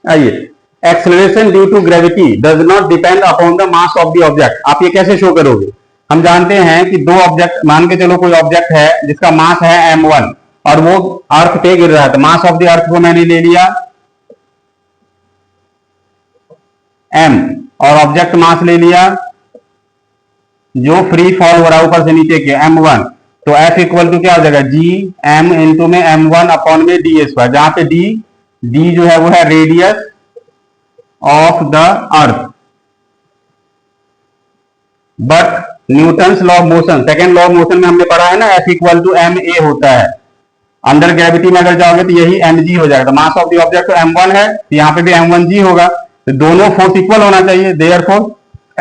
आइए, acceleration due to gravity does not depend upon the mass of the object. आप ये कैसे show करोगे? हम जानते हैं कि दो ऑब्जेक्ट, मान के चलो कोई ऑब्जेक्ट है जिसका मास है m1 और वो अर्थ पे गिर रहा है, तो मास ऑफ द अर्थ को मैंने ले लिया m और ऑब्जेक्ट मास ले लिया जो फ्री फॉल हो रहा है ऊपर से नीचे के m1, तो F इक्वल टू क्या हो जाएगा, जी m इंटू में m1 अपॉन में डी स्क्वायर, जहां पे डी जो है वो है radius of the earth. But Newton's law of motion, second law of motion में हमने पढ़ा है ना, F equal to M A होता है। अंदर ग्रेविटी में अगर जाओगे तो यही mg हो जाएगा। मास ऑफ द ऑब्जेक्ट तो m1 है, तो यहाँ पे भी m1g होगा, तो दोनों फोर्स इक्वल होना चाहिए। देयरफॉर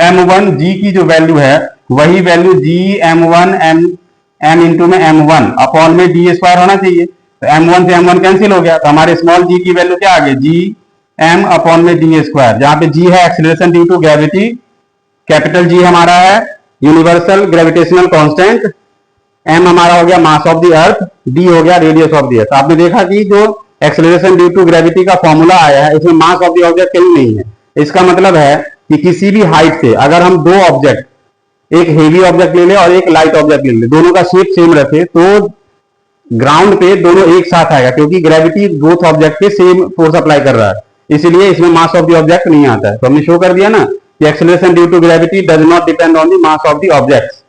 m1g की जो वैल्यू है वही value g m1 m into में m1 अपॉन में डी स्क्वायर होना चाहिए। तो m1 से m1 कैंसिल हो गया, तो हमारे स्मॉल g की वैल्यू क्या आ गई, g m अपॉन में डी स्क्वायर, जहां पे g है acceleration due to gravity, capital G हमारा है यूनिवर्सल ग्रेविटेशनल कांस्टेंट, m हमारा हो गया मास ऑफ द अर्थ, d हो गया रेडियस ऑफ द अर्थ। आपने देखा कि जो एक्सेलरेशन ड्यू टू ग्रेविटी का फॉर्मूला आया है इसमें मास ऑफ द ऑब्जेक्ट कहीं नहीं है। इसका मतलब है कि किसी भी हाइट से अगर हम दो ऑब्जेक्ट, एक हेवी ऑब्जेक्ट ले ले और एक लाइट ऑब्जेक्ट ले ले, दोनों का शेप सेम रखे, तो ग्राउंड पे दोनों एक साथ आएगा, क्योंकि ग्रेविटी बोथ ऑब्जेक्ट पे सेम फोर्स अप्लाई कर रहा है, इसलिए इसमें मास ऑफ द ऑब्जेक्ट नहीं आता है। तो हमने शो कर दिया ना कि acceleration due to gravity does not depend on the mass of the object.